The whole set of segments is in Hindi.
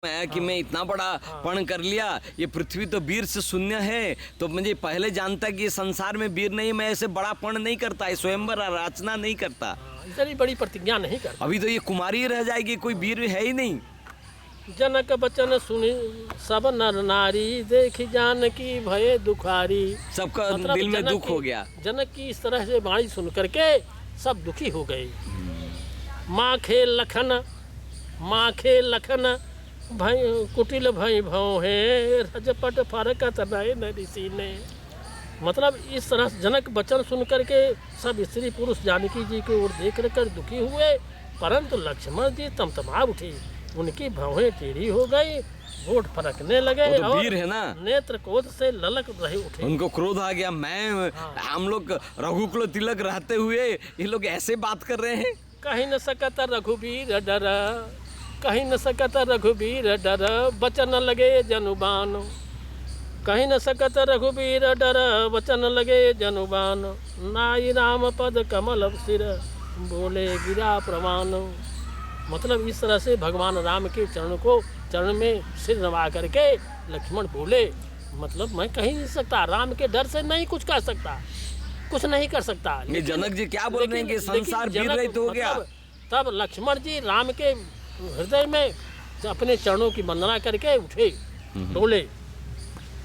मैं कि मैं इतना बड़ा पण कर लिया, ये पृथ्वी तो वीर से शून्य है, तो मुझे पहले जानता कि ये संसार में वीर नहीं, मैं ऐसे बड़ा पण नहीं करता, ये स्वयंवर रचना नहीं करता। इतनी बड़ी प्रतिज्ञा नहीं करता। अभी तो ये कुमारी रह जाएगी, कोई वीर है ही नहीं। जनक बचन सुनी सब नर नारी, देखी जानकी भये दुखारी। सबका मतलब दिल में दुख हो गया। जनक की इस तरह से वाणी सुन करके सब दुखी हो गए। माँ खे लखन भई कुटिल भई भव है, रजपट फरकत नयन ऋषि ने। मतलब इस तरह जनक वचन सुन करके सब स्त्री पुरुष जानकी जी की ओर देख कर दुखी हुए, परंतु लक्ष्मण जी तमतमा उठे, उनकी भवें टेढ़ी हो गई, होठ फरकने लगे तो वीर है ना, नेत्र क्रोध से ललक रहे उठे। उनको क्रोध आ गया। हम लोग रघुकुल तिलक रहते हुए ये लोग ऐसे बात कर रहे हैं। कहीं न सकत रघुबीर डर, कहीं न सकत रघुबीर डर, बचन लगे जनुबान। कहीं न सकत रघुबीर डर, वचन लगे जनुबान। नाई राम पद कमल सिर, बोले गिरा प्रमाण। मतलब इस तरह से भगवान राम के चरण में सिर नवा करके लक्ष्मण बोले, मतलब मैं कहीं नहीं सकता, राम के डर से नहीं कुछ कर सकता, कुछ नहीं कर सकता। ये जनक जी क्या बोल रहे हैं कि संसार वीर रहित हो गया। तब लक्ष्मण जी राम के हृदय में अपने चरणों की वंदना करके उठे, डोले।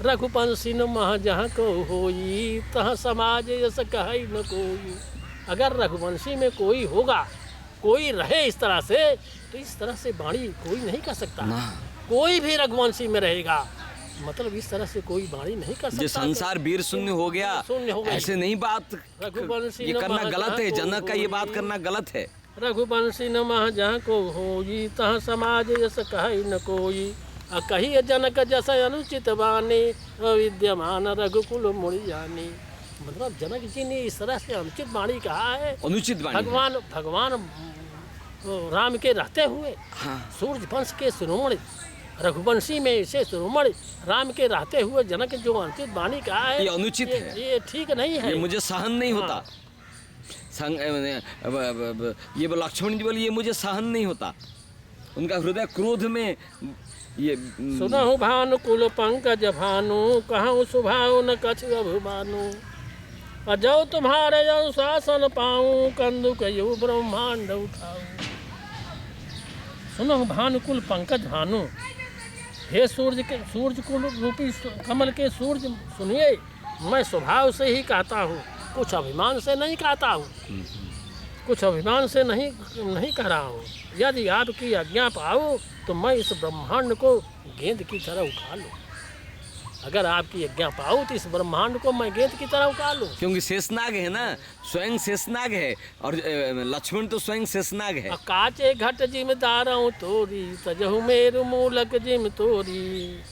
रघुवंशी न मह जहाँ को होई, तह समाज यस कहि न कोई। अगर रघुवंशी में कोई होगा, कोई रहे इस तरह से, तो इस तरह से वाणी कोई नहीं कर सकता। कोई भी रघुवंशी में रहेगा, मतलब इस तरह से कोई वाणी नहीं कर सकता। जो संसार वीर शून्य हो गया, ऐसे नहीं बात, ये करना गलत है। जनक का ये बात करना गलत है। रघुवंशी न मह जहाँ को होई, तह समाज यस कहि न कोई। कही जनक जस अनुचित बानी, अविद्यमान रघुकुल मुड़ि जानी। मतलब जनक जी ने इस तरह से अनुचित वाणी कहा है। अनुचित वाणी भगवान राम के रहते हुए, सूर्य वंश के शिरोमणि, रघुवंशी में से शिरोमणि राम के रहते हुए जनक जो अनुचित वाणी कहा है, ये अनुचित है, ये ठीक नहीं है, ये मुझे सहन नहीं होता। ये लक्ष्मण जी बोले ये मुझे सहन नहीं होता। उनका हृदय क्रोध में ये सुनहु भानुकुल पंकज भानु, कहूँ सुभाव न कछ अभिमानु। अजो तुम्हारे अनुशासन पाऊँ, कंदुक यु ब्रह्मांड उठाऊँ। सुनहु भानुकुल पंकज भानु, हे सूर्य कुल रूपी कमल के सूर्य सुनिए, मैं स्वभाव से ही कहता हूँ, कुछ अभिमान से नहीं कहता हूँ, कुछ अभिमान से नहीं कह रहा हूँ। यदि आपकी आज्ञा पाऊँ तो मैं इस ब्रह्मांड को गेंद की तरह उठा लूँ। अगर आपकी आज्ञा पाऊँ तो इस ब्रह्मांड को मैं गेंद की तरह उठा लूँ। क्योंकि शेषनाग है ना, स्वयं शेषनाग है, और लक्ष्मण तो स्वयं शेषनाग है। काचे घट जिमदार तोरी, तजहु मेरु मूलक जिम तोरी।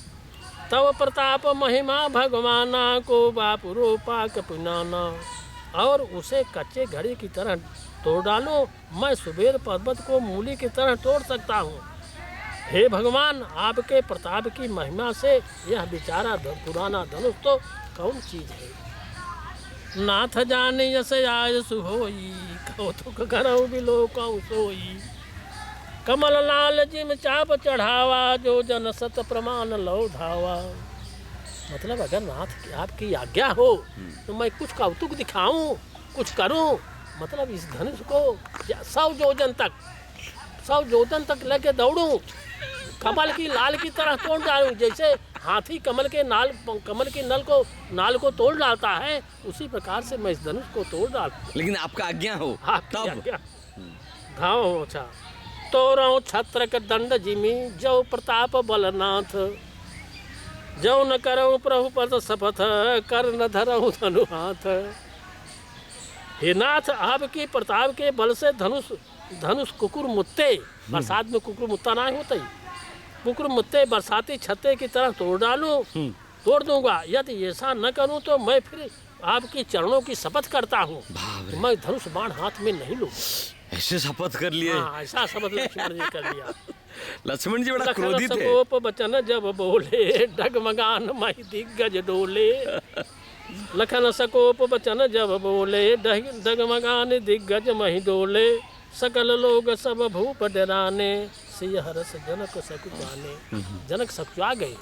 तव प्रताप महिमा भगवाना, को बापुरो पाक पुनाना। और उसे कच्चे घड़े की तरह तोड़ डालो, मैं सुबेर पर्वत को मूली की तरह तोड़ सकता हूँ। हे भगवान, आपके प्रताप की महिमा से यह बेचारा पुराना धनुष तो कौन चीज है। नाथ जाने यस आय सुहोई, कौतुक करऊ बिलो कौ सोई। कमल लाल जिम चाप चढ़ावा, जो जन सत प्रमाण लो धावा। मतलब अगर नाथ आपकी आज्ञा हो तो मैं कुछ कौतुक दिखाऊं, कुछ करूं। मतलब इस धनुष को 100 जोजन तक लेके दौड़ूं, कमल की लाल की तरह तोड़ डालूं। जैसे हाथी कमल के नाल को तोड़ डालता है, उसी प्रकार से मैं इस धनुष को तोड़ डालूं। लेकिन आपका आज्ञा हो तब। घाव अच्छा तोरो छत्र के दंड जिमी, जो प्रताप बलनाथ। जो न करो प्रभु पद शपथ, कर न धरऊ धनु हाथ। हे नाथ, आपकी प्रताप के बल से धनुष कुकुर मुत्ते, बरसात में कुकुर मुत्ता नहीं होता ही, कुकुर मुत्ते बरसाती छत्ते की तरह तोड़ दूंगा। यदि ऐसा न करूं तो मैं फिर आपकी चरणों की शपथ करता हूँ, तो मैं धनुष बाण हाथ में नहीं लूँ। ऐसे शपथ कर लिए। ऐसा शपथ लक्ष्मण जी कर लिया। लक्ष्मण जी बड़ा क्रोधित है। सकोप बचन जब बोले, डगमगान मही दिग्गज डोले। लखन सकोप बचन जब बोले, डगमगान दिग्गज मही डोले। सकल लोग सब भूप डराने, सिय हरस जनक सकुचाने। जनक सकुचा गए।